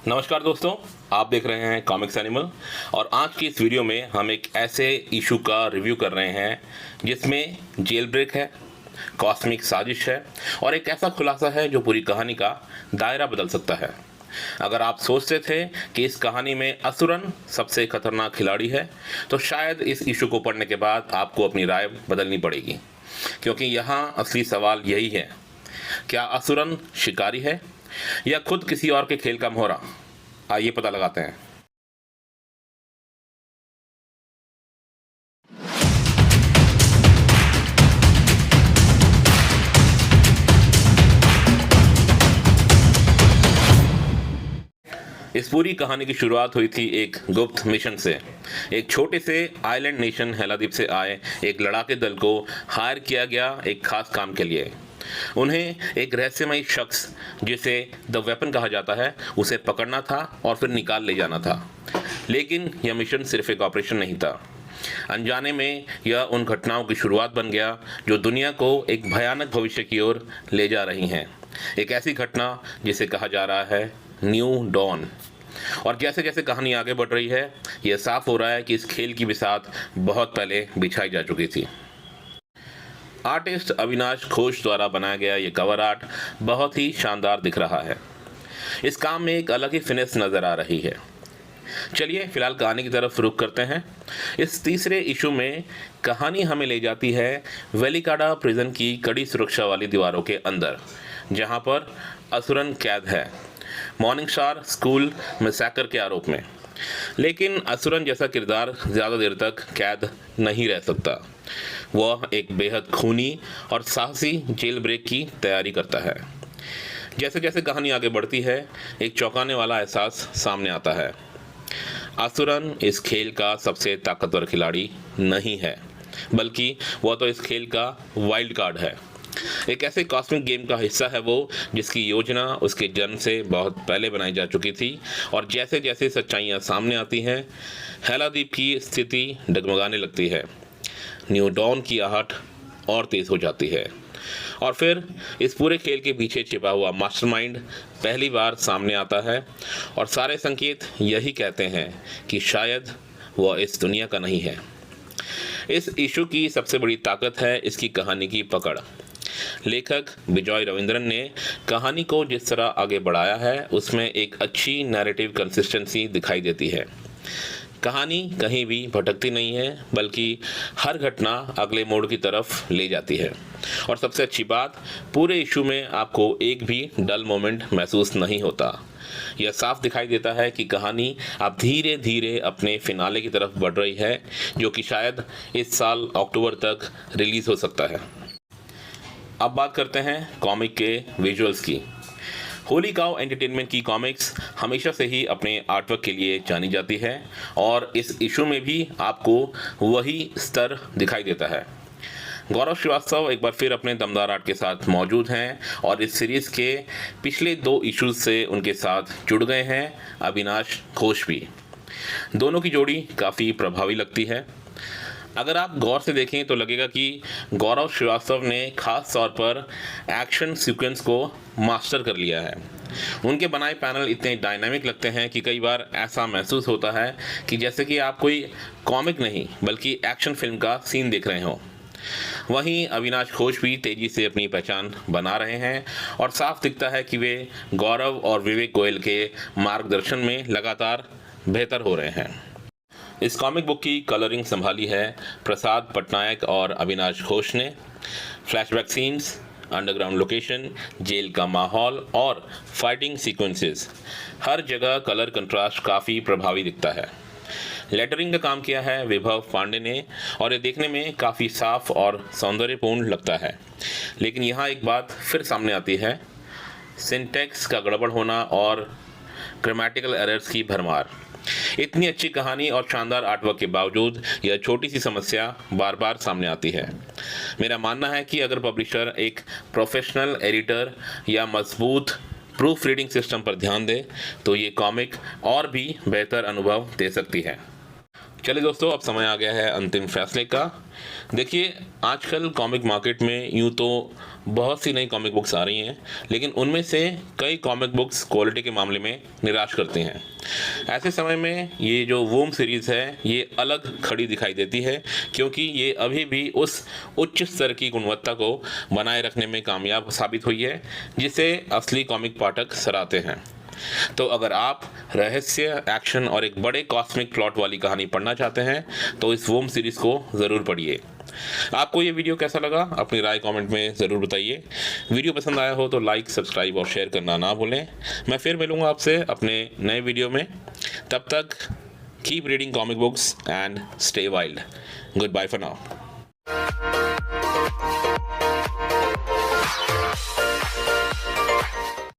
नमस्कार दोस्तों, आप देख रहे हैं कॉमिक्स एनिमल। और आज की इस वीडियो में हम एक ऐसे इशू का रिव्यू कर रहे हैं जिसमें जेल ब्रेक है, कॉस्मिक साजिश है और एक ऐसा खुलासा है जो पूरी कहानी का दायरा बदल सकता है। अगर आप सोचते थे कि इस कहानी में असुरन सबसे खतरनाक खिलाड़ी है, तो शायद इस इशू को पढ़ने के बाद आपको अपनी राय बदलनी पड़ेगी, क्योंकि यहाँ असली सवाल यही है, क्या असुरन शिकारी है या खुद किसी और के खेल का मोहरा। आइए पता लगाते हैं। इस पूरी कहानी की शुरुआत हुई थी एक गुप्त मिशन से। एक छोटे से आइलैंड नेशन हेलादीप से आए एक लड़ाके दल को हायर किया गया एक खास काम के लिए। उन्हें एक रहस्यमयी शख्स, जिसे द वेपन कहा जाता है, उसे पकड़ना था और फिर निकाल ले जाना था। लेकिन यह मिशन सिर्फ एक ऑपरेशन नहीं था। अनजाने में यह उन घटनाओं की शुरुआत बन गया जो दुनिया को एक भयानक भविष्य की ओर ले जा रही हैं। एक ऐसी घटना जिसे कहा जा रहा है न्यू डॉन। और जैसे जैसे कहानी आगे बढ़ रही है, यह साफ हो रहा है कि इस खेल की बिसात बहुत पहले बिछाई जा चुकी थी। आर्टिस्ट अविनाश घोष द्वारा बनाया गया ये कवर आर्ट बहुत ही शानदार दिख रहा है। इस काम में एक अलग ही फिनिश नज़र आ रही है। चलिए फिलहाल कहानी की तरफ रुख करते हैं। इस तीसरे इशू में कहानी हमें ले जाती है वेलिकाडा प्रिजन की कड़ी सुरक्षा वाली दीवारों के अंदर, जहां पर असुरन कैद है मॉर्निंग स्टार स्कूल मैसेकर के आरोप में। लेकिन असुरन जैसा किरदार ज़्यादा देर तक कैद नहीं रह सकता। वह एक बेहद खूनी और साहसी जेल ब्रेक की तैयारी करता है। जैसे जैसे कहानी आगे बढ़ती है, एक चौंकाने वाला एहसास सामने आता है। असुरन इस खेल का सबसे ताकतवर खिलाड़ी नहीं है, बल्कि वह तो इस खेल का वाइल्ड कार्ड है। एक ऐसे कॉस्मिक गेम का हिस्सा है वो, जिसकी योजना उसके जन्म से बहुत पहले बनाई जा चुकी थी। और जैसे जैसे सच्चाइयाँ सामने आती हैं, हेलादीप की स्थिति डगमगाने लगती है। न्यू डॉन की आहट और तेज हो जाती है। और फिर इस पूरे खेल के पीछे छिपा हुआ मास्टरमाइंड पहली बार सामने आता है। और सारे संकेत यही कहते हैं कि शायद वह इस दुनिया का नहीं है। इस इशू की सबसे बड़ी ताकत है इसकी कहानी की पकड़। लेखक विजय रविंद्रन ने कहानी को जिस तरह आगे बढ़ाया है, उसमें एक अच्छी नैरेटिव कंसिस्टेंसी दिखाई देती है। कहानी कहीं भी भटकती नहीं है, बल्कि हर घटना अगले मोड़ की तरफ ले जाती है। और सबसे अच्छी बात, पूरे इशू में आपको एक भी डल मोमेंट महसूस नहीं होता। यह साफ दिखाई देता है कि कहानी अब धीरे धीरे अपने फिनाले की तरफ बढ़ रही है, जो कि शायद इस साल अक्टूबर तक रिलीज हो सकता है। अब बात करते हैं कॉमिक के विजुअल्स की। होली काउ एंटरटेनमेंट की कॉमिक्स हमेशा से ही अपने आर्टवर्क के लिए जानी जाती है, और इस इशू में भी आपको वही स्तर दिखाई देता है। गौरव श्रीवास्तव एक बार फिर अपने दमदार आर्ट के साथ मौजूद हैं, और इस सीरीज़ के पिछले 2 इश्यूज से उनके साथ जुड़ गए हैं अविनाश घोष भी। दोनों की जोड़ी काफ़ी प्रभावी लगती है। अगर आप गौर से देखें तो लगेगा कि गौरव श्रीवास्तव ने खास तौर पर एक्शन सीक्वेंस को मास्टर कर लिया है। उनके बनाए पैनल इतने डायनामिक लगते हैं कि कई बार ऐसा महसूस होता है कि जैसे कि आप कोई कॉमिक नहीं बल्कि एक्शन फिल्म का सीन देख रहे हो। वहीं अविनाश घोष भी तेजी से अपनी पहचान बना रहे हैं, और साफ दिखता है कि वे गौरव और विवेक गोयल के मार्गदर्शन में लगातार बेहतर हो रहे हैं। इस कॉमिक बुक की कलरिंग संभाली है प्रसाद पटनायक और अविनाश घोष ने। Flashback scenes, underground location, jail का माहौल और फाइटिंग सीक्वेंसेस, हर जगह कलर कंट्रास्ट काफ़ी प्रभावी दिखता है। लेटरिंग का काम किया है विभव पांडे ने, और ये देखने में काफ़ी साफ और सौंदर्यपूर्ण लगता है। लेकिन यहाँ एक बात फिर सामने आती है, सिंटैक्स का गड़बड़ होना और ग्रामेटिकल एरर्स की भरमार। इतनी अच्छी कहानी और शानदार आर्टवर्क के बावजूद यह छोटी सी समस्या बार बार सामने आती है। मेरा मानना है कि अगर पब्लिशर एक प्रोफेशनल एडिटर या मजबूत प्रूफ रीडिंग सिस्टम पर ध्यान दे, तो ये कॉमिक और भी बेहतर अनुभव दे सकती है। चलिए दोस्तों, अब समय आ गया है अंतिम फैसले का। देखिए, आजकल कॉमिक मार्केट में यूँ तो बहुत सी नई कॉमिक बुक्स आ रही हैं, लेकिन उनमें से कई कॉमिक बुक्स क्वालिटी के मामले में निराश करती हैं। ऐसे समय में ये जो वूम सीरीज़ है, ये अलग खड़ी दिखाई देती है, क्योंकि ये अभी भी उस उच्च स्तर की गुणवत्ता को बनाए रखने में कामयाब साबित हुई है, जिसे असली कॉमिक पाठक सराहते हैं। तो अगर आप रहस्य, एक्शन और एक बड़े कॉस्मिक प्लॉट वाली कहानी पढ़ना चाहते हैं, तो इस वोम सीरीज़ को ज़रूर पढ़िए। आपको ये वीडियो कैसा लगा, अपनी राय कमेंट में ज़रूर बताइए। वीडियो पसंद आया हो तो लाइक, सब्सक्राइब और शेयर करना ना भूलें। मैं फिर मिलूँगा आपसे अपने नए वीडियो में। तब तक keep reading comic books and stay wild. Good bye for now.